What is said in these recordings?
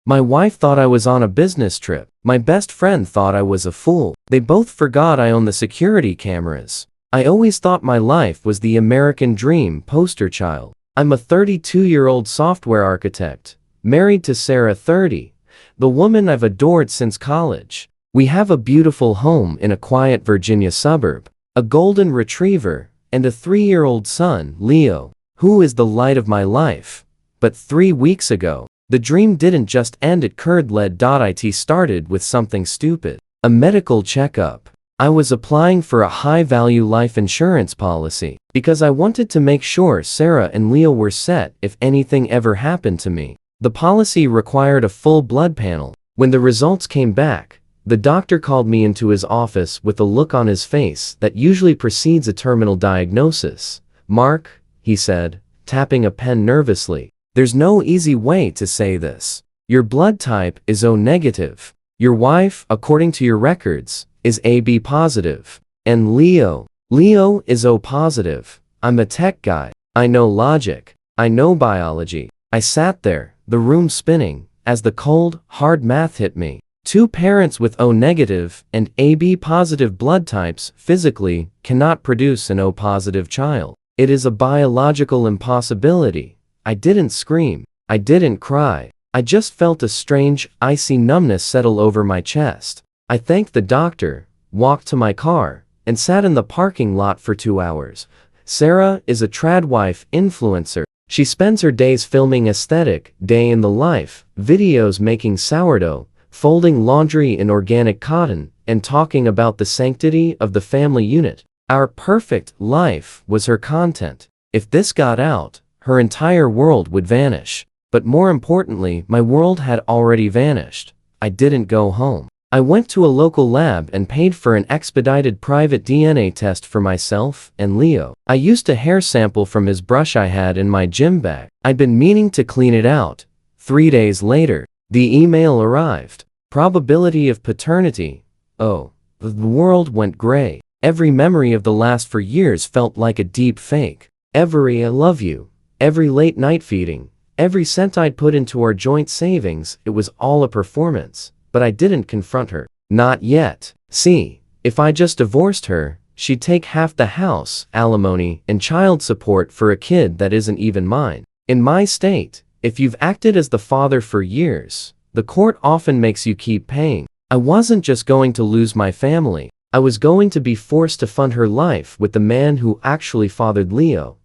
My wife thought I was on a business trip. My best friend thought I was a fool. They both forgot I own the security cameras. I always thought my life was the American dream poster child. I'm a 32-year-old software architect, married to Sarah 30, the woman I've adored since college. We have a beautiful home in a quiet Virginia suburb, a golden retriever, and a 3-year-old son, Leo, who is the light of my life. But 3 weeks ago, the dream didn't just end at curd-led.it started with something stupid. A medical checkup. I was applying for a high-value life insurance policy because I wanted to make sure Sarah and Leo were set if anything ever happened to me. The policy required a full blood panel. When the results came back, the doctor called me into his office with a look on his face that usually precedes a terminal diagnosis. "Mark," he said, tapping a pen nervously, "there's no easy way to say this. Your blood type is O negative. Your wife, according to your records, is AB positive. And Leo is O positive. I'm a tech guy. I know logic. I know biology." I sat there, the room spinning, as the cold, hard math hit me. 2 parents with O negative and AB positive blood types physically cannot produce an O positive child. It is a biological impossibility. I didn't scream. I didn't cry. I just felt a strange, icy numbness settle over my chest. I thanked the doctor, walked to my car, and sat in the parking lot for 2 hours. Sarah is a tradwife influencer. She spends her days filming aesthetic, day in the life, videos making sourdough, folding laundry in organic cotton, and talking about the sanctity of the family unit. Our perfect life was her content. If this got out, her entire world would vanish. But more importantly, my world had already vanished. I didn't go home. I went to a local lab and paid for an expedited private DNA test for myself and Leo. I used a hair sample from his brush I had in my gym bag. I'd been meaning to clean it out. 3 days later, the email arrived. Probability of paternity. Oh, the world went gray. Every memory of the last 4 years felt like a deep fake. Every "I love you," every late night feeding, every cent I'd put into our joint savings, it was all a performance. But I didn't confront her. Not yet. See, if I just divorced her, she'd take half the house, alimony, and child support for a kid that isn't even mine. In my state, if you've acted as the father for years, the court often makes you keep paying. I wasn't just going to lose my family. I was going to be forced to fund her life with the man who actually fathered Leo.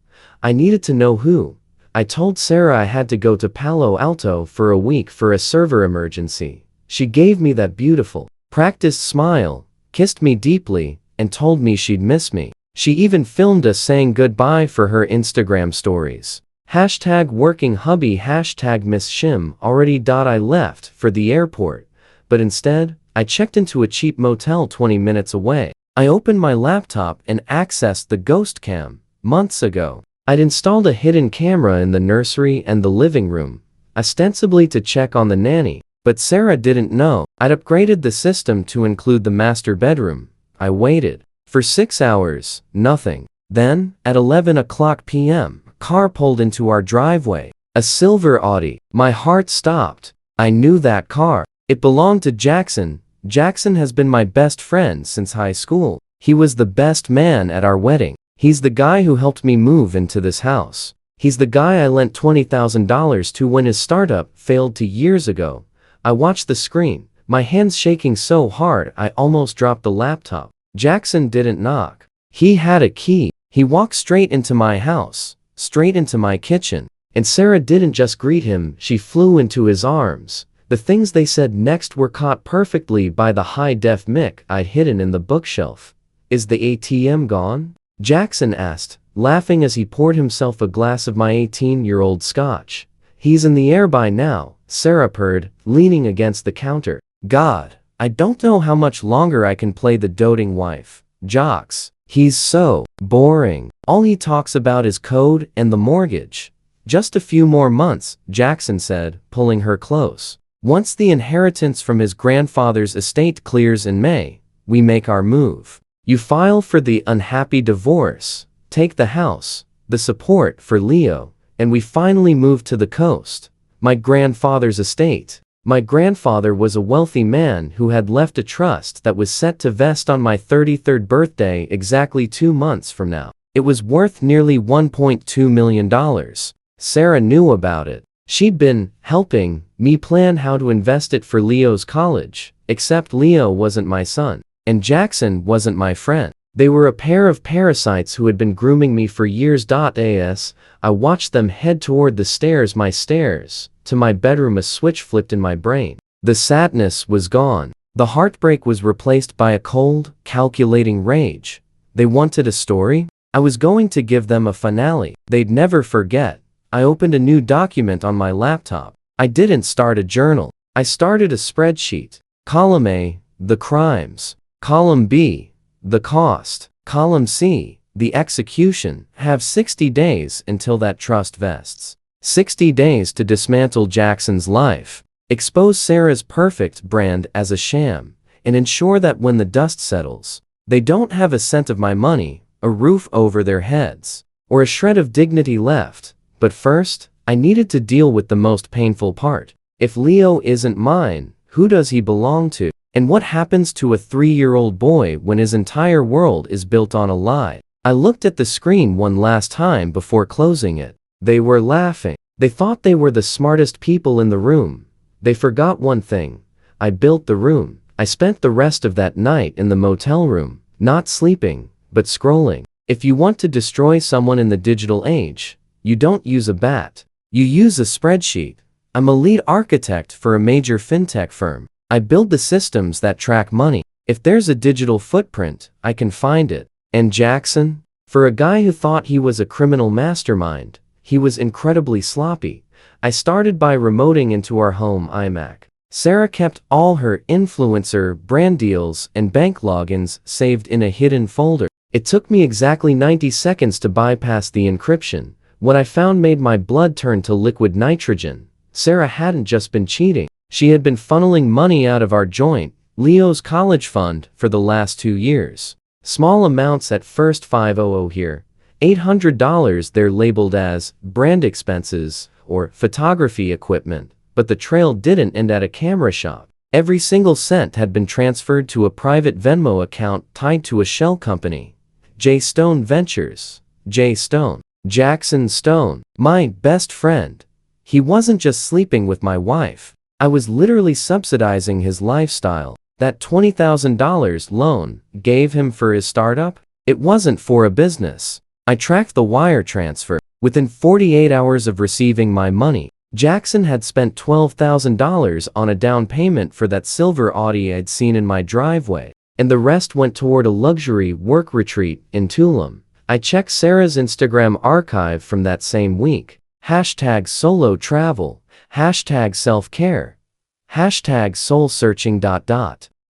I needed to know who. I told Sarah I had to go to Palo Alto for a week for a server emergency. She gave me that beautiful, practiced smile, kissed me deeply, and told me she'd miss me. She even filmed us saying goodbye for her Instagram stories. #working hubby #miss Shim already. I left for the airport, but instead, I checked into a cheap motel 20 minutes away. I opened my laptop and accessed the ghost cam. Months ago, I'd installed a hidden camera in the nursery and the living room, ostensibly to check on the nanny. But Sarah didn't know. I'd upgraded the system to include the master bedroom. I waited. For 6 hours, nothing. Then, at 11 p.m., a car pulled into our driveway. A silver Audi. My heart stopped. I knew that car. It belonged to Jackson. Jackson has been my best friend since high school. He was the best man at our wedding. He's the guy who helped me move into this house. He's the guy I lent $20,000 to when his startup failed 2 years ago. I watched the screen, my hands shaking so hard I almost dropped the laptop. Jackson didn't knock. He had a key. He walked straight into my house, straight into my kitchen. And Sarah didn't just greet him, she flew into his arms. The things they said next were caught perfectly by the high-def mic I'd hidden in the bookshelf. "Is the ATM gone?" Jackson asked, laughing as he poured himself a glass of my 18-year-old scotch. "He's in the air by now," Sarah purred, leaning against the counter. "God, I don't know how much longer I can play the doting wife. Jocks. He's so boring. All he talks about is code and the mortgage." "Just a few more months," Jackson said, pulling her close. "Once the inheritance from his grandfather's estate clears in May, we make our move. You file for the unhappy divorce, take the house, the support for Leo, and we finally move to the coast. My grandfather's estate. My grandfather was a wealthy man who had left a trust that was set to vest on my 33rd birthday exactly 2 months from now. It was worth nearly $1.2 million. Sarah knew about it. She'd been helping me plan how to invest it for Leo's college, except Leo wasn't my son, and Jackson wasn't my friend. They were a pair of parasites who had been grooming me for years. I watched them head toward the stairs. To my bedroom, a switch flipped in my brain. The sadness was gone. The heartbreak was replaced by a cold, calculating rage. They wanted a story? I was going to give them a finale they'd never forget. I opened a new document on my laptop. I didn't start a journal. I started a spreadsheet. Column A, the crimes. Column B, the cost. Column C, the execution. Have 60 days until that trust vests. 60 days to dismantle Jackson's life, expose Sarah's perfect brand as a sham, and ensure that when the dust settles, they don't have a cent of my money, a roof over their heads, or a shred of dignity left. But first, I needed to deal with the most painful part. If Leo isn't mine, who does he belong to? And what happens to a 3-year-old boy when his entire world is built on a lie? I looked at the screen one last time before closing it. They were laughing. They thought they were the smartest people in the room. They forgot one thing. I built the room. I spent the rest of that night in the motel room, not sleeping, but scrolling. If you want to destroy someone in the digital age, you don't use a bat. You use a spreadsheet. I'm a lead architect for a major fintech firm. I build the systems that track money. If there's a digital footprint, I can find it. And Jackson? For a guy who thought he was a criminal mastermind, he was incredibly sloppy. I started by remoting into our home iMac. Sarah kept all her influencer brand deals and bank logins saved in a hidden folder. It took me exactly 90 seconds to bypass the encryption. What I found made my blood turn to liquid nitrogen. Sarah hadn't just been cheating. She had been funneling money out of our joint, Leo's college fund, for the last 2 years. Small amounts at first, $500 here, $800 there, labeled as brand expenses or photography equipment, but the trail didn't end at a camera shop. Every single cent had been transferred to a private Venmo account tied to a shell company. J. Stone Ventures. J. Stone. Jackson Stone. My best friend. He wasn't just sleeping with my wife. I was literally subsidizing his lifestyle. That $20,000 loan gave him for his startup? It wasn't for a business. I tracked the wire transfer. Within 48 hours of receiving my money, Jackson had spent $12,000 on a down payment for that silver Audi I'd seen in my driveway, and the rest went toward a luxury work retreat in Tulum. I checked Sarah's Instagram archive from that same week. Hashtag solo travel. Hashtag self-care. Hashtag soul searching.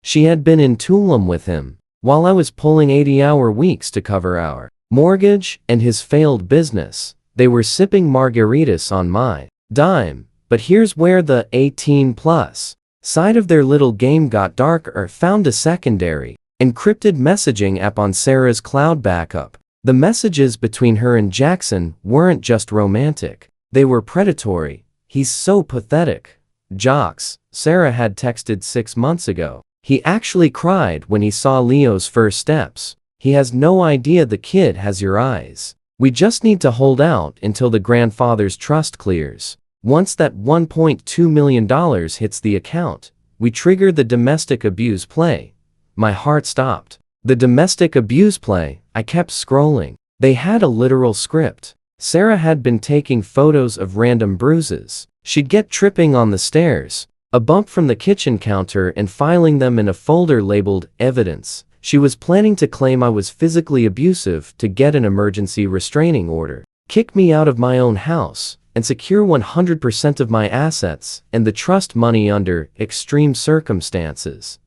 She had been in Tulum with him, while I was pulling 80-hour weeks to cover our mortgage and his failed business. They were sipping margaritas on my dime. But here's where the 18+ side of their little game got darker. Found a secondary, encrypted messaging app on Sarah's cloud backup. The messages between her and Jackson weren't just romantic. They were predatory. He's so pathetic. Jocks, Sarah had texted 6 months ago. He actually cried when he saw Leo's first steps. He has no idea the kid has your eyes. We just need to hold out until the grandfather's trust clears. Once that $1.2 million hits the account, we trigger the domestic abuse play. My heart stopped. The domestic abuse play. I kept scrolling. They had a literal script. Sarah had been taking photos of random bruises she'd get tripping on the stairs, a bump from the kitchen counter, and filing them in a folder labeled evidence. She was planning to claim I was physically abusive to get an emergency restraining order, kick me out of my own house, and secure 100% of my assets and the trust money under extreme circumstances.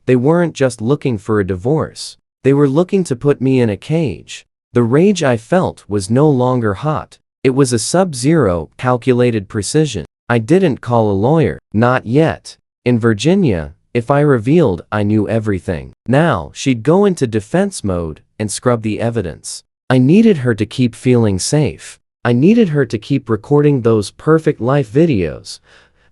They weren't just looking for a divorce. They were looking to put me in a cage. The rage I felt was no longer hot. It was a sub-zero, calculated precision. I didn't call a lawyer. Not yet. In Virginia, if I revealed I knew everything, now she'd go into defense mode and scrub the evidence. I needed her to keep feeling safe. I needed her to keep recording those perfect life videos.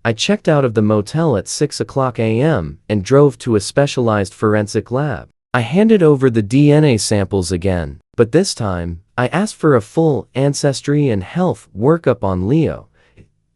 I checked out of the motel at 6 o'clock a.m. and drove to a specialized forensic lab. I handed over the DNA samples again, but this time, I asked for a full ancestry and health workup on Leo.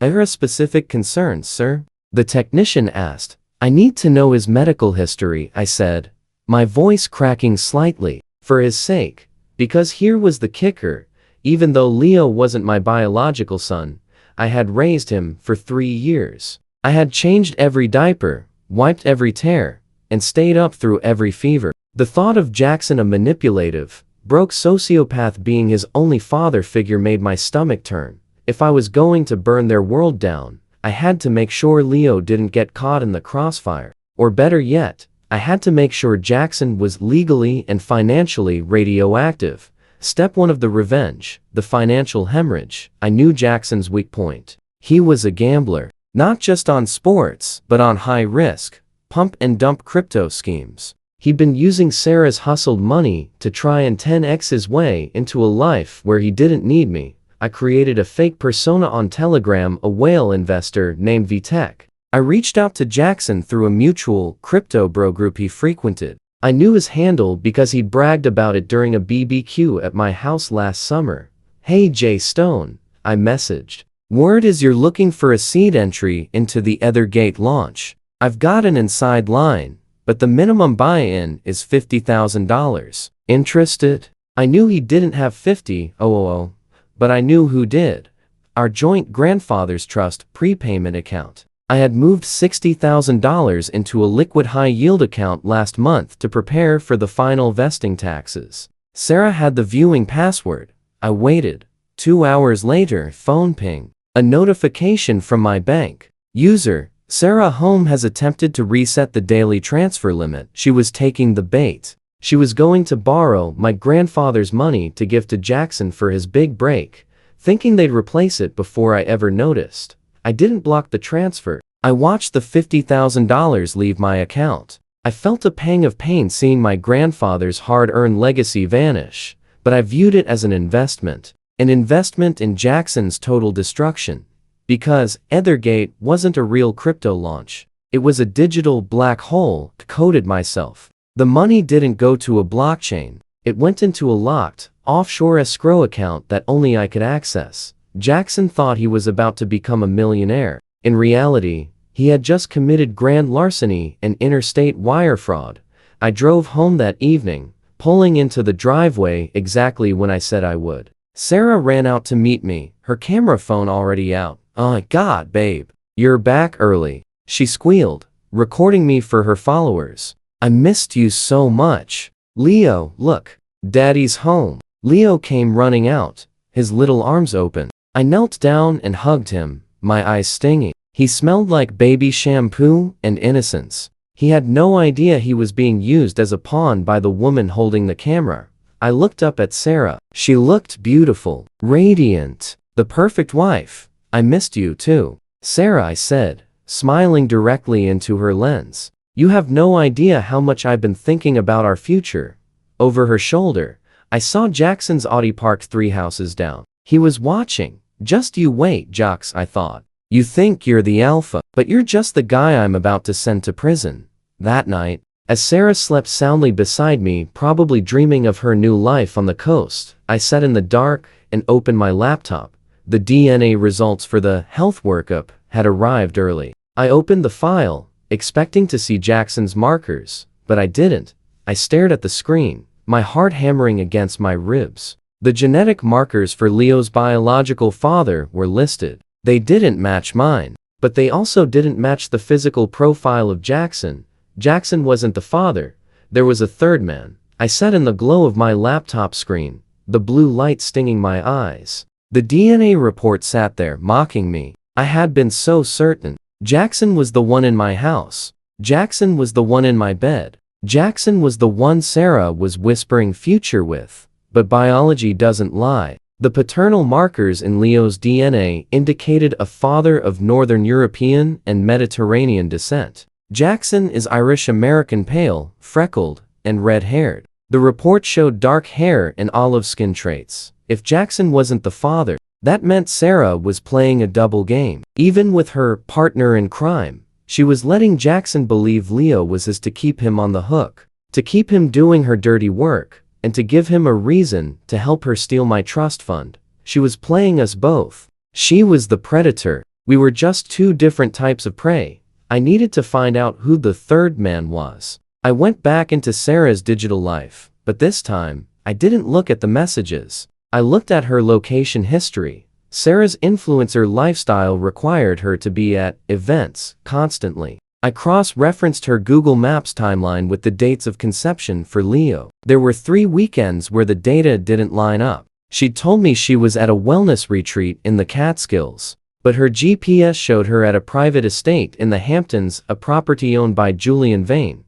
Are there specific concerns, sir? The technician asked. I need to know his medical history, I said, my voice cracking slightly. For his sake. Because here was the kicker. Even though Leo wasn't my biological son, I had raised him for 3 years. I had changed every diaper, wiped every tear, and stayed up through every fever. The thought of Jackson, a manipulative, broke sociopath, being his only father figure made my stomach turn. If I was going to burn their world down, I had to make sure Leo didn't get caught in the crossfire. Or better yet, I had to make sure Jackson was legally and financially radioactive. Step 1 of the revenge, the financial hemorrhage. I knew Jackson's weak point. He was a gambler, not just on sports, but on high-risk, pump-and-dump crypto schemes. He'd been using Sarah's hustled money to try and 10x his way into a life where he didn't need me. I created a fake persona on Telegram, a whale investor named VTech. I reached out to Jackson through a mutual crypto bro group he frequented. I knew his handle because he'd bragged about it during a BBQ at my house last summer. Hey Jay Stone, I messaged. Word is you're looking for a seed entry into the Ethergate launch. I've got an inside line, but the minimum buy-in is $50,000. Interested? I knew he didn't have 50,000, but I knew who did. Our joint grandfather's trust prepayment account. I had moved $60,000 into a liquid high-yield account last month to prepare for the final vesting taxes. Sarah had the viewing password. I waited. 2 hours later, phone ping. A notification from my bank. User, Sarah Home has attempted to reset the daily transfer limit. She was taking the bait. She was going to borrow my grandfather's money to give to Jackson for his big break, thinking they'd replace it before I ever noticed. I didn't block the transfer. I watched the $50,000 leave my account. I felt a pang of pain seeing my grandfather's hard-earned legacy vanish, but I viewed it as an investment in Jackson's total destruction. Because Ethergate wasn't a real crypto launch. It was a digital black hole, coded myself. The money didn't go to a blockchain. It went into a locked, offshore escrow account that only I could access. Jackson thought he was about to become a millionaire. In reality, he had just committed grand larceny and interstate wire fraud. I drove home that evening, pulling into the driveway exactly when I said I would. Sarah ran out to meet me, her camera phone already out. Oh my God, babe. You're back early. She squealed, recording me for her followers. I missed you so much. Leo, look. Daddy's home. Leo came running out, his little arms open. I knelt down and hugged him, my eyes stinging. He smelled like baby shampoo and innocence. He had no idea he was being used as a pawn by the woman holding the camera. I looked up at Sarah. She looked beautiful, radiant, the perfect wife. I missed you too. Sarah, I said, smiling directly into her lens. You have no idea how much I've been thinking about our future. Over her shoulder, I saw Jackson's Audi parked 3 houses down. He was watching. Just you wait, Jocks, I thought. You think you're the alpha, but you're just the guy I'm about to send to prison. That night, as Sarah slept soundly beside me, probably dreaming of her new life on the coast, I sat in the dark and opened my laptop. The DNA results for the health workup had arrived early. I opened the file, expecting to see Jackson's markers, but I didn't. I stared at the screen, my heart hammering against my ribs. The genetic markers for Leo's biological father were listed. They didn't match mine, but they also didn't match the physical profile of Jackson. Jackson wasn't the father. There was a third man. I sat in the glow of my laptop screen, the blue light stinging my eyes. The DNA report sat there, mocking me. I had been so certain. Jackson was the one in my house. Jackson was the one in my bed. Jackson was the one Sarah was whispering future with. But biology doesn't lie. The paternal markers in Leo's DNA indicated a father of Northern European and Mediterranean descent. Jackson is Irish-American, pale, freckled, and red-haired. The report showed dark hair and olive skin traits. If Jackson wasn't the father, That meant Sarah was playing a double game. Even with her partner in crime, she was letting Jackson believe Leo was his to keep him on the hook, to keep him doing her dirty work, and to give him a reason to help her steal my trust fund. She was playing us both. She was the predator. We were just two different types of prey. I needed to find out who the third man was. I went back into Sarah's digital life, but this time, I didn't look at the messages. I looked at her location history. Sarah's influencer lifestyle required her to be at events constantly. I cross-referenced her Google Maps timeline with the dates of conception for Leo. There were 3 weekends where the data didn't line up. She'd told me she was at a wellness retreat in the Catskills, but her GPS showed her at a private estate in the Hamptons, a property owned by Julian Vane.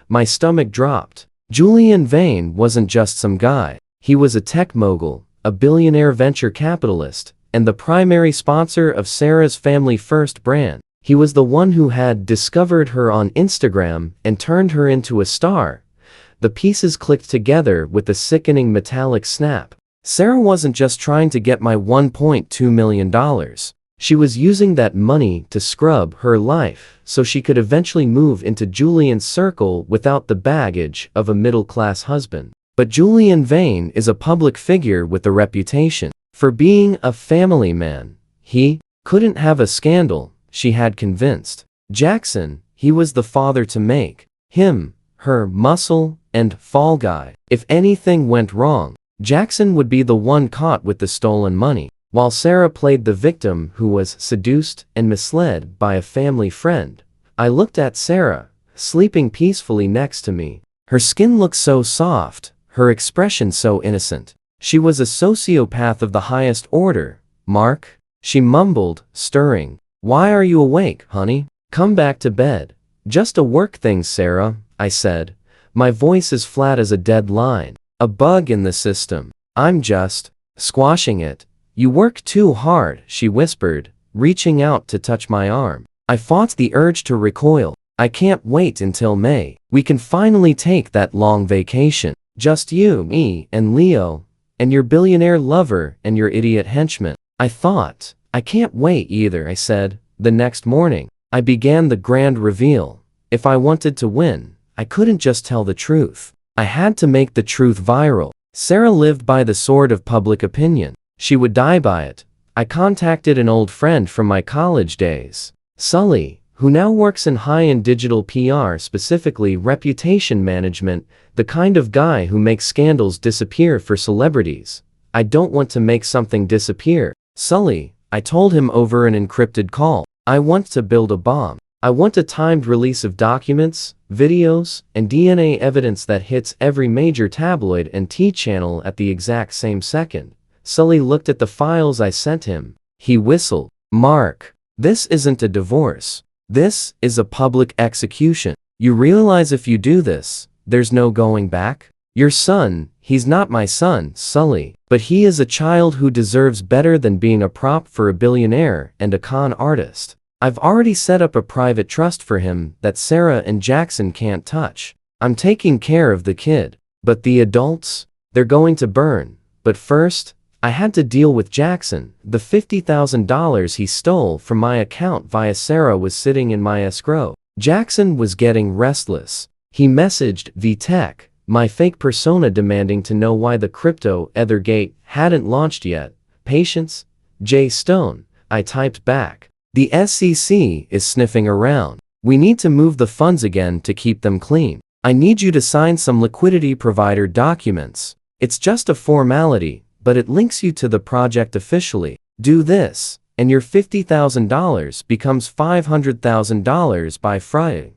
My stomach dropped. Julian Vane wasn't just some guy. He was a tech mogul, a billionaire venture capitalist, and the primary sponsor of Sarah's Family First brand. He was the one who had discovered her on Instagram and turned her into a star. The pieces clicked together with a sickening metallic snap. Sarah wasn't just trying to get my $1.2 million. She was using that money to scrub her life so she could eventually move into Julian's circle without the baggage of a middle-class husband. But Julian Vane is a public figure with a reputation for being a family man. He couldn't have a scandal, she had convinced Jackson. He was the father to make him her muscle and fall guy. If anything went wrong, Jackson would be the one caught with the stolen money, while Sarah played the victim who was seduced and misled by a family friend. I looked at Sarah, sleeping peacefully next to me. Her skin looked so soft, her expression so innocent. She was a sociopath of the highest order. Mark, she mumbled, stirring. Why are you awake, honey? Come back to bed. Just a work thing, Sarah, I said. My voice as flat as a dead line. A bug in the system. I'm just squashing it. You work too hard, she whispered, reaching out to touch my arm. I fought the urge to recoil. I can't wait until May. We can finally take that long vacation. Just you, me, and Leo, and your billionaire lover and your idiot henchman. I thought. I can't wait either, I said. The next morning, I began the grand reveal. If I wanted to win, I couldn't just tell the truth. I had to make the truth viral. Sarah lived by the sword of public opinion. She would die by it. I contacted an old friend from my college days, Sully, who now works in high-end digital PR, specifically reputation management, the kind of guy who makes scandals disappear for celebrities. I don't want to make something disappear, Sully, I told him over an encrypted call. I want to build a bomb. I want a timed release of documents, videos, and DNA evidence that hits every major tabloid and T channel at the exact same second. Sully looked at the files I sent him. He whistled. Mark, this isn't a divorce. This is a public execution. You realize if you do this, there's no going back? Your son, he's not my son, Sully, but he is a child who deserves better than being a prop for a billionaire and a con artist. I've already set up a private trust for him that Sarah and Jackson can't touch. I'm taking care of the kid. But the adults? They're going to burn. But first, I had to deal with Jackson. The $50,000 he stole from my account via Sarah was sitting in my escrow. Jackson was getting restless. He messaged VTech, my fake persona, demanding to know why the crypto Ethergate hadn't launched yet. Patience? J. Stone, I typed back. The SEC is sniffing around. We need to move the funds again to keep them clean. I need you to sign some liquidity provider documents. It's just a formality, but it links you to the project officially. Do this, and your $50,000 becomes $500,000 by Friday.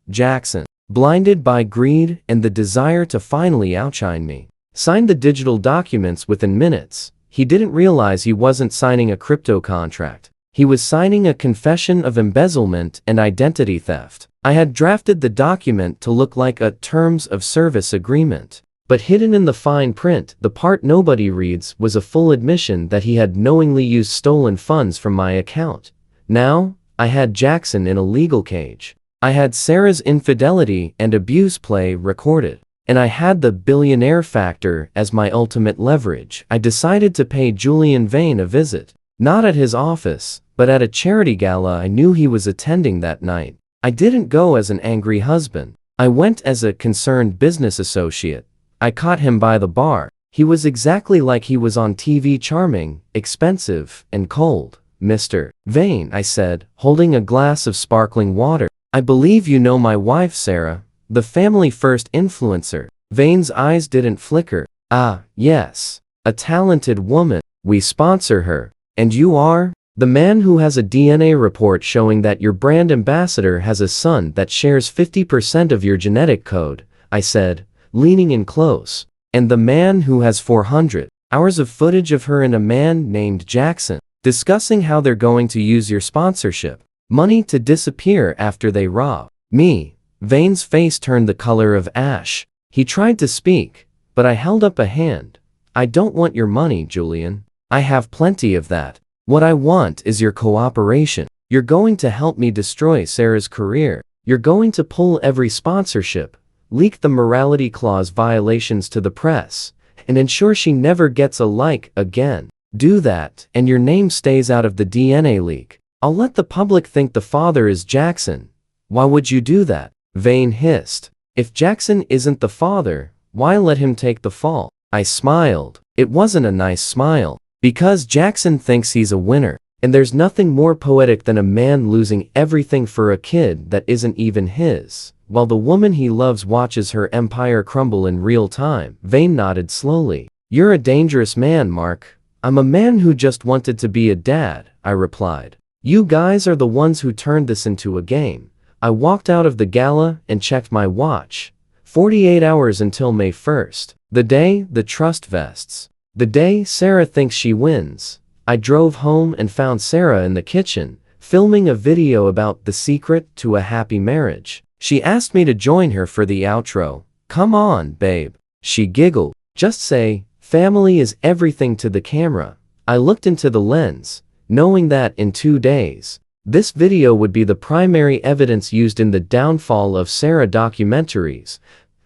Jackson, blinded by greed and the desire to finally outshine me, signed the digital documents within minutes. He didn't realize he wasn't signing a crypto contract. He was signing a confession of embezzlement and identity theft. I had drafted the document to look like a terms of service agreement. But hidden in the fine print, the part nobody reads, was a full admission that he had knowingly used stolen funds from my account. Now, I had Jackson in a legal cage. I had Sarah's infidelity and abuse play recorded. And I had the billionaire factor as my ultimate leverage. I decided to pay Julian Vane a visit. Not at his office, but at a charity gala I knew he was attending that night. I didn't go as an angry husband. I went as a concerned business associate. I caught him by the bar. He was exactly like he was on TV, charming, expensive, and cold. "Mr. Vane," I said, holding a glass of sparkling water. "I believe you know my wife Sarah, the family first influencer." Vane's eyes didn't flicker. "Ah, yes. A talented woman. We sponsor her. And you are?" "The man who has a DNA report showing that your brand ambassador has a son that shares 50% of your genetic code," I said, leaning in close. "And the man who has 400 hours of footage of her and a man named Jackson discussing how they're going to use your sponsorship money to disappear after they rob me." Vane's face turned the color of ash. He tried to speak, but I held up a hand. "I don't want your money, Julian. I have plenty of that. What I want is your cooperation. You're going to help me destroy Sarah's career. You're going to pull every sponsorship, leak the morality clause violations to the press, and ensure she never gets a like again. Do that, and your name stays out of the DNA leak. I'll let the public think the father is Jackson." "Why would you do that?" Vane hissed. "If Jackson isn't the father, why let him take the fall?" I smiled. It wasn't a nice smile. "Because Jackson thinks he's a winner. And there's nothing more poetic than a man losing everything for a kid that isn't even his, while the woman he loves watches her empire crumble in real time." Vane nodded slowly. "You're a dangerous man, Mark." "I'm a man who just wanted to be a dad," I replied. "You guys are the ones who turned this into a game." I walked out of the gala and checked my watch. 48 hours until May 1st. The day the trust vests. The day Sarah thinks she wins. I drove home and found Sarah in the kitchen, filming a video about the secret to a happy marriage. She asked me to join her for the outro. "Come on, babe," she giggled. "Just say, 'Family is everything' to the camera." I looked into the lens, knowing that in 2 days, this video would be the primary evidence used in the downfall of Sarah documentaries.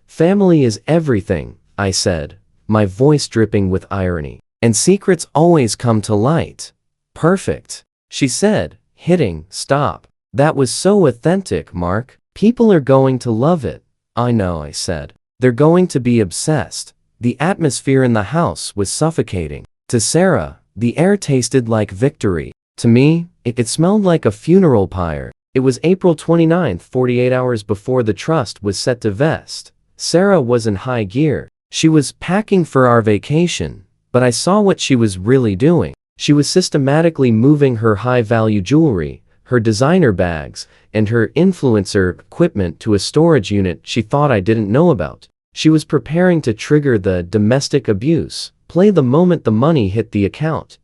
"Family is everything," I said, my voice dripping with irony. "And secrets always come to light." "Perfect," she said, hitting stop. "That was so authentic, Mark. People are going to love it." "I know," I said. "They're going to be obsessed." The atmosphere in the house was suffocating. To Sarah, the air tasted like victory. To me, it smelled like a funeral pyre. It was April 29th, 48 hours before the trust was set to vest. Sarah was in high gear. She was packing for our vacation, but I saw what she was really doing. She was systematically moving her high-value jewelry, her designer bags, and her influencer equipment to a storage unit she thought I didn't know about. She was preparing to trigger the domestic abuse play the moment the money hit the account.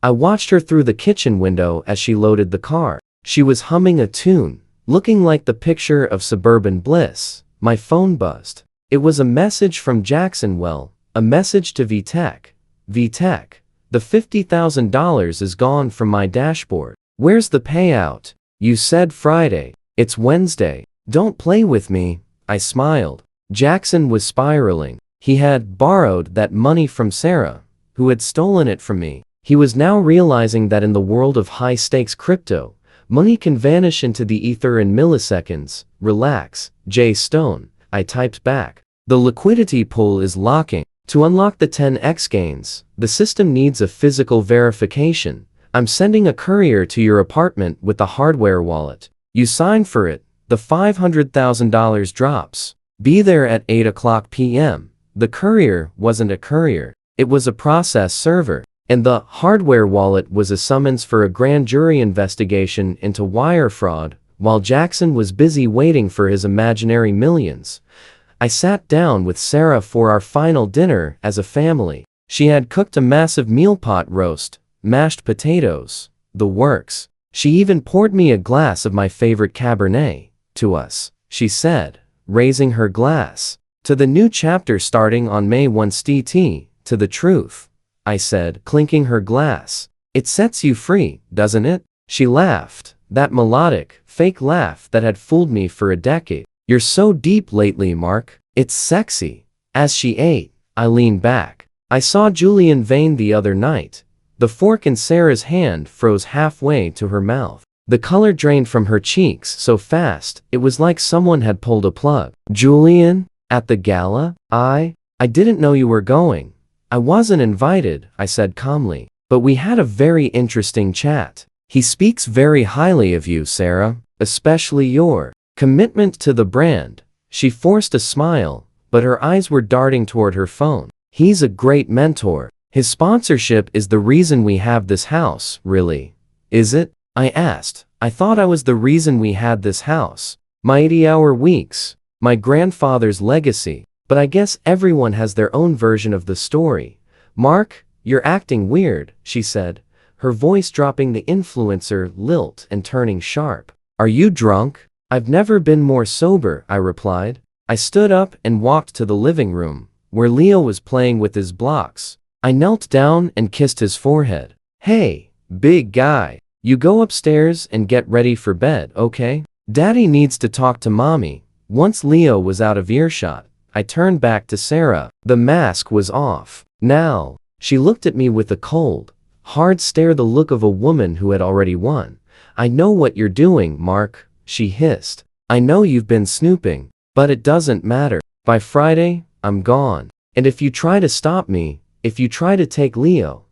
I watched her through the kitchen window as she loaded the car. She was humming a tune, looking like the picture of suburban bliss. My phone buzzed. It was a message from Jackson. Well, a message to VTech. VTech, the $50,000 is gone from my dashboard. Where's the payout? You said Friday. It's Wednesday. Don't play with me. I smiled. Jackson was spiraling. He had borrowed that money from Sarah, who had stolen it from me. He was now realizing that in the world of high-stakes crypto, money can vanish into the ether in milliseconds. Relax, Jay Stone, I typed back. The liquidity pool is locking. To unlock the 10x gains, the system needs a physical verification. I'm sending a courier to your apartment with the hardware wallet. You sign for it, the $500,000 drops. Be there at 8 p.m. The courier wasn't a courier. It was a process server. And the hardware wallet was a summons for a grand jury investigation into wire fraud, while Jackson was busy waiting for his imaginary millions. I sat down with Sarah for our final dinner as a family. She had cooked a massive meal pot roast, mashed potatoes, the works. She even poured me a glass of my favorite Cabernet. To us, she said, raising her glass. To the new chapter starting on May 1 st, to the truth, I said, clinking her glass. It sets you free, doesn't it? She laughed, that melodic, fake laugh that had fooled me for a decade. You're so deep lately, Mark. It's sexy. As she ate, I leaned back. I saw Julian Vane the other night. The fork in Sarah's hand froze halfway to her mouth. The color drained from her cheeks so fast, it was like someone had pulled a plug. Julian? At the gala? I didn't know you were going. I wasn't invited, I said calmly. But we had a very interesting chat. He speaks very highly of you, Sarah, especially your commitment to the brand. She forced a smile, but her eyes were darting toward her phone. He's a great mentor. His sponsorship is the reason we have this house, really. Is it? I asked. I thought I was the reason we had this house. My 80-hour weeks, my grandfather's legacy, but I guess everyone has their own version of the story. Mark, you're acting weird, she said, her voice dropping the influencer lilt and turning sharp. Are you drunk? I've never been more sober, I replied. I stood up and walked to the living room, where Leo was playing with his blocks. I knelt down and kissed his forehead. Hey, big guy, you go upstairs and get ready for bed, okay? Daddy needs to talk to mommy. Once Leo was out of earshot, I turned back to Sarah. The mask was off. Now, she looked at me with a cold, hard stare, the look of a woman who had already won. I know what you're doing, Mark, she hissed. I know you've been snooping, but it doesn't matter. By Friday, I'm gone. And if you try to stop me, if you try to take Leo,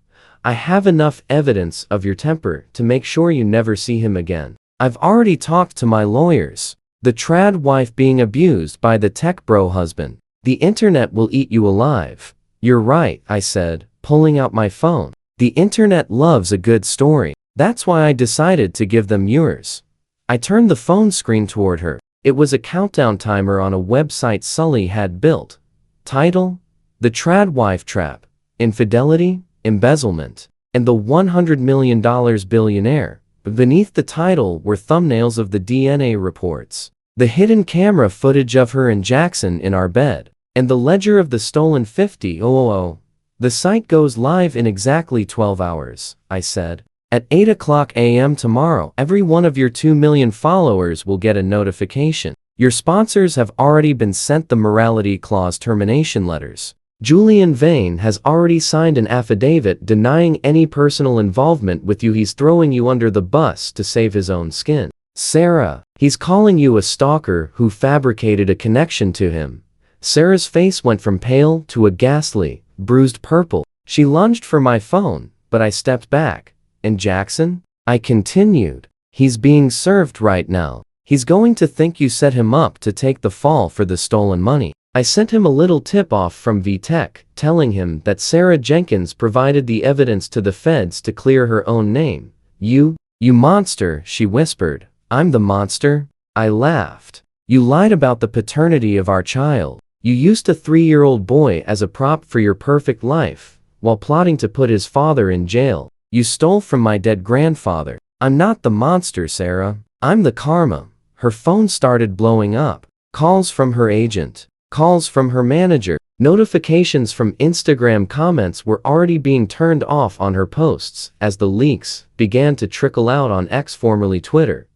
I have enough evidence of your temper to make sure you never see him again. I've already talked to my lawyers. The trad wife being abused by the tech bro husband. The internet will eat you alive. You're right, I said, pulling out my phone. The internet loves a good story. That's why I decided to give them yours. I turned the phone screen toward her. It was a countdown timer on a website Sully had built. Title: The Trad Wife Trap, Infidelity, Embezzlement, and the $100 million Billionaire. Beneath the title were thumbnails of the DNA reports, the hidden camera footage of her and Jackson in our bed, and the ledger of the stolen 50,000. The site goes live in exactly 12 hours, I said. At 8 a.m. tomorrow, every one of your 2 million followers will get a notification. Your sponsors have already been sent the morality clause termination letters. Julian Vane has already signed an affidavit denying any personal involvement with you. He's throwing you under the bus to save his own skin. Sarah, he's calling you a stalker who fabricated a connection to him. Sarah's face went from pale to a ghastly, bruised purple. She lunged for my phone, but I stepped back. And Jackson? I continued. He's being served right now. He's going to think you set him up to take the fall for the stolen money. I sent him a little tip-off from VTech, telling him that Sarah Jenkins provided the evidence to the feds to clear her own name. You monster, she whispered. I'm the monster? I laughed. You lied about the paternity of our child. You used a 3-year-old boy as a prop for your perfect life, while plotting to put his father in jail. You stole from my dead grandfather. I'm not the monster, Sarah. I'm the karma. Her phone started blowing up. Calls from her agent. Calls from her manager. Notifications from Instagram comments were already being turned off on her posts as the leaks began to trickle out on X, formerly Twitter.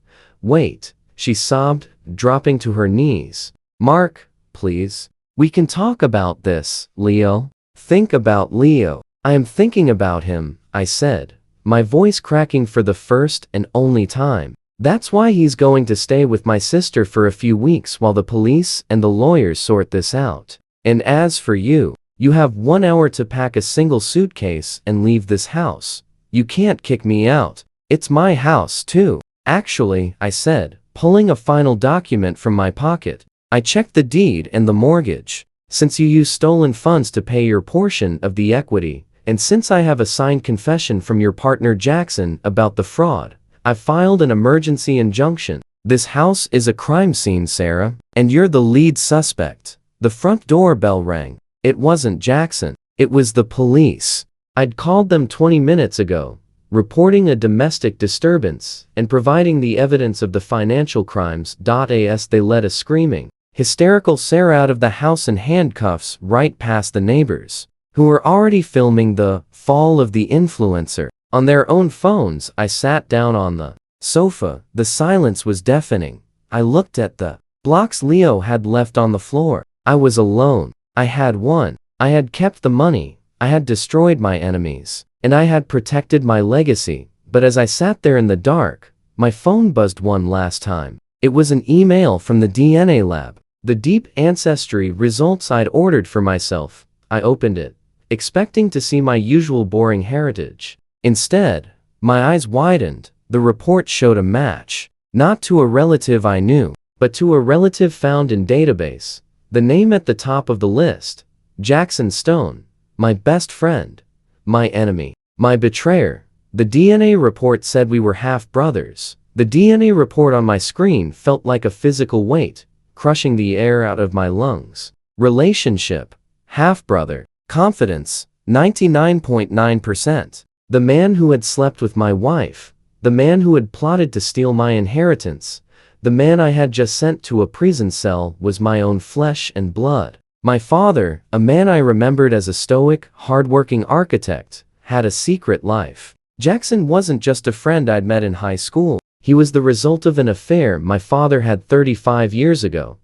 Wait, she sobbed, dropping to her knees. Mark, please. We can talk about this, Leo. Think about Leo. I am thinking about him, I said, my voice cracking for the first and only time. That's why he's going to stay with my sister for a few weeks while the police and the lawyers sort this out. And as for you, you have 1 hour to pack a single suitcase and leave this house. You can't kick me out. It's my house too. Actually, I said, pulling a final document from my pocket. I checked the deed and the mortgage. Since you used stolen funds to pay your portion of the equity, and since I have a signed confession from your partner Jackson about the fraud, I filed an emergency injunction. This house is a crime scene, Sarah, and you're the lead suspect. The front door bell rang. It wasn't Jackson. It was the police. I'd called them 20 minutes ago, reporting a domestic disturbance and providing the evidence of the financial crimes. As they led a screaming, hysterical Sarah out of the house in handcuffs right past the neighbors, who were already filming the fall of the influencer on their own phones. I sat down on the sofa. The silence was deafening. I looked at the blocks Leo had left on the floor. I was alone. I had won. I had kept the money. I had destroyed my enemies. And I had protected my legacy. But as I sat there in the dark, my phone buzzed one last time. It was an email from the DNA lab. The deep ancestry results I'd ordered for myself. I opened it, expecting to see my usual boring heritage. Instead, my eyes widened. The report showed a match. Not to a relative I knew, but to a relative found in database. The name at the top of the list, Jackson Stone, my best friend, my enemy, my betrayer. The DNA report said we were half-brothers. The DNA report on my screen felt like a physical weight, crushing the air out of my lungs. Relationship, half-brother. Confidence, 99.9%. The man who had slept with my wife. The man who had plotted to steal my inheritance. The man I had just sent to a prison cell was my own flesh and blood. My father, a man I remembered as a stoic, hard-working architect, had a secret life. Jackson wasn't just a friend I'd met in high school. He was the result of an affair my father had 35 years ago.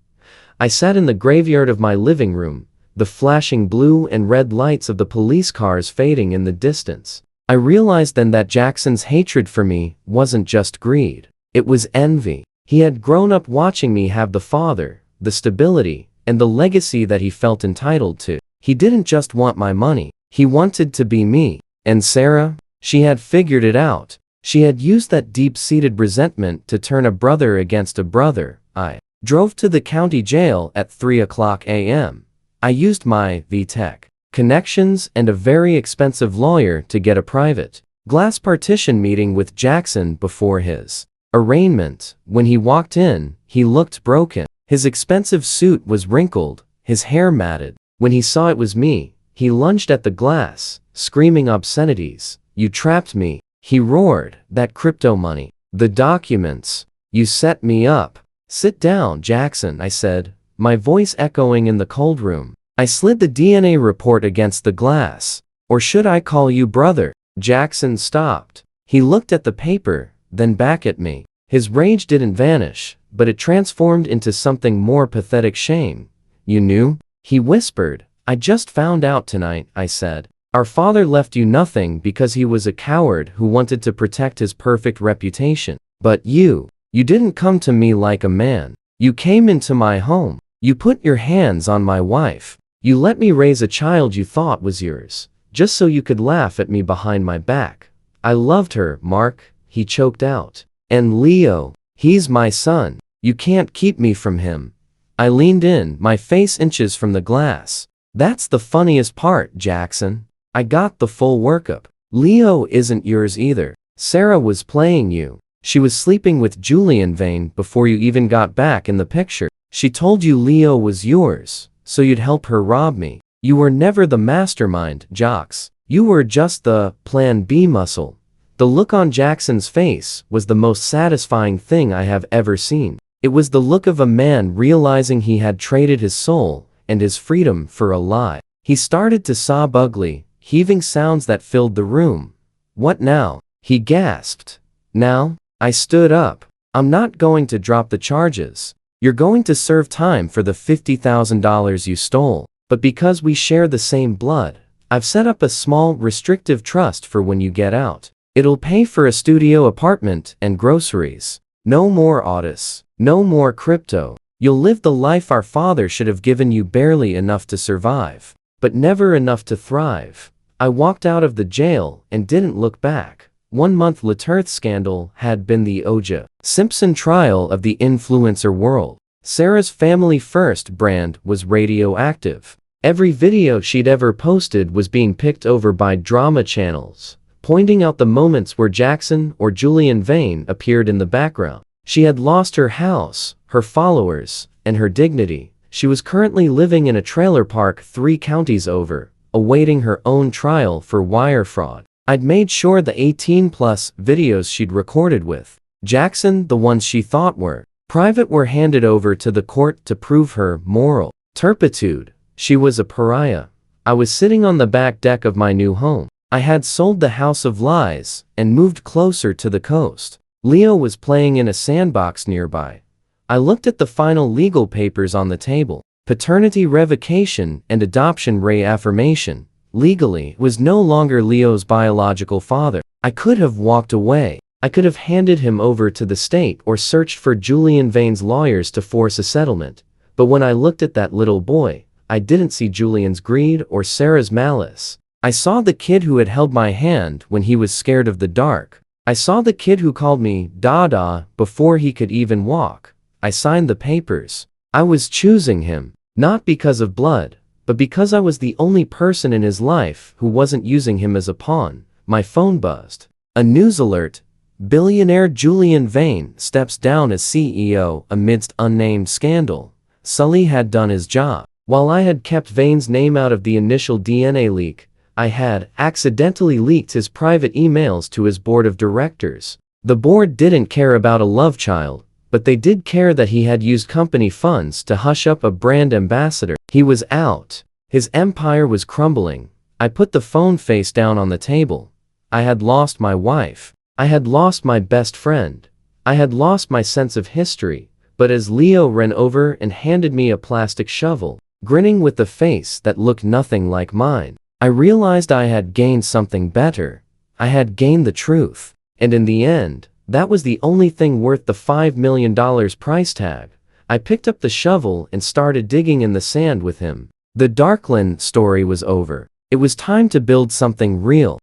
I sat in the graveyard of my living room, the flashing blue and red lights of the police cars fading in the distance. I realized then that Jackson's hatred for me wasn't just greed. It was envy. He had grown up watching me have the father, the stability, and the legacy that he felt entitled to. He didn't just want my money. He wanted to be me. And Sarah? She had figured it out. She had used that deep-seated resentment to turn a brother against a brother. I drove to the county jail at 3:00 a.m. I used my VTech connections and a very expensive lawyer to get a private glass partition meeting with Jackson before his arraignment. When he walked in, he looked broken. His expensive suit was wrinkled, his hair matted. When he saw it was me, he lunged at the glass, screaming obscenities. "You trapped me," he roared. "That crypto money. The documents. You set me up." "Sit down, Jackson," I said, my voice echoing in the cold room. I slid the DNA report against the glass. "Or should I call you brother?" Jackson stopped. He looked at the paper, then back at me. His rage didn't vanish, but it transformed into something more pathetic: shame. "You knew?" he whispered. "I just found out tonight," I said. "Our father left you nothing because he was a coward who wanted to protect his perfect reputation. But you didn't come to me like a man. You came into my home. You put your hands on my wife. You let me raise a child you thought was yours, just so you could laugh at me behind my back. I loved her, Mark," he choked out. "And Leo, he's my son. You can't keep me from him." I leaned in, my face inches from the glass. "That's the funniest part, Jackson. I got the full workup. Leo isn't yours either. Sarah was playing you. She was sleeping with Julian Vane before you even got back in the picture. She told you Leo was yours, so you'd help her rob me. You were never the mastermind, Jocks. You were just the Plan B muscle." The look on Jackson's face was the most satisfying thing I have ever seen. It was the look of a man realizing he had traded his soul and his freedom for a lie. He started to sob ugly, heaving sounds that filled the room. "What now?" he gasped. "Now?" I stood up. "I'm not going to drop the charges. You're going to serve time for the $50,000 you stole. But because we share the same blood, I've set up a small, restrictive trust for when you get out. It'll pay for a studio apartment and groceries. No more Otis. No more crypto. You'll live the life our father should have given you, barely enough to survive, but never enough to thrive." I walked out of the jail and didn't look back. 1 month later, the scandal had been the O.J. Simpson trial of the influencer world. Sarah's Family First brand was radioactive. Every video she'd ever posted was being picked over by drama channels, pointing out the moments where Jackson or Julian Vane appeared in the background. She had lost her house, her followers, and her dignity. She was currently living in a trailer park 3 counties over, awaiting her own trial for wire fraud. I'd made sure the 18-plus videos she'd recorded with Jackson, the ones she thought were private, were handed over to the court to prove her moral turpitude. She was a pariah. I was sitting on the back deck of my new home. I had sold the house of lies and moved closer to the coast. Leo was playing in a sandbox nearby. I looked at the final legal papers on the table. paternity revocation and adoption reaffirmation. Legally, was no longer Leo's biological father. I could have walked away. I could have handed him over to the state or searched for Julian Vane's lawyers to force a settlement. But when I looked at that little boy, I didn't see Julian's greed or Sarah's malice. I saw the kid who had held my hand when he was scared of the dark. I saw the kid who called me Dada before he could even walk. I signed the papers. I was choosing him, not because of blood, but because I was the only person in his life who wasn't using him as a pawn. My phone buzzed. A news alert. Billionaire Julian Vane steps down as CEO amidst unnamed scandal. Sully had done his job. While I had kept Vane's name out of the initial DNA leak, I had accidentally leaked his private emails to his board of directors. The board didn't care about a love child, but they did care that he had used company funds to hush up a brand ambassador. He was out. His empire was crumbling. I put the phone face down on the table. I had lost my wife. I had lost my best friend. I had lost my sense of history. But as Leo ran over and handed me a plastic shovel, grinning with a face that looked nothing like mine, I realized I had gained something better. I had gained the truth. And in the end, that was the only thing worth the $5 million price tag. I picked up the shovel and started digging in the sand with him. The Darkland story was over. It was time to build something real.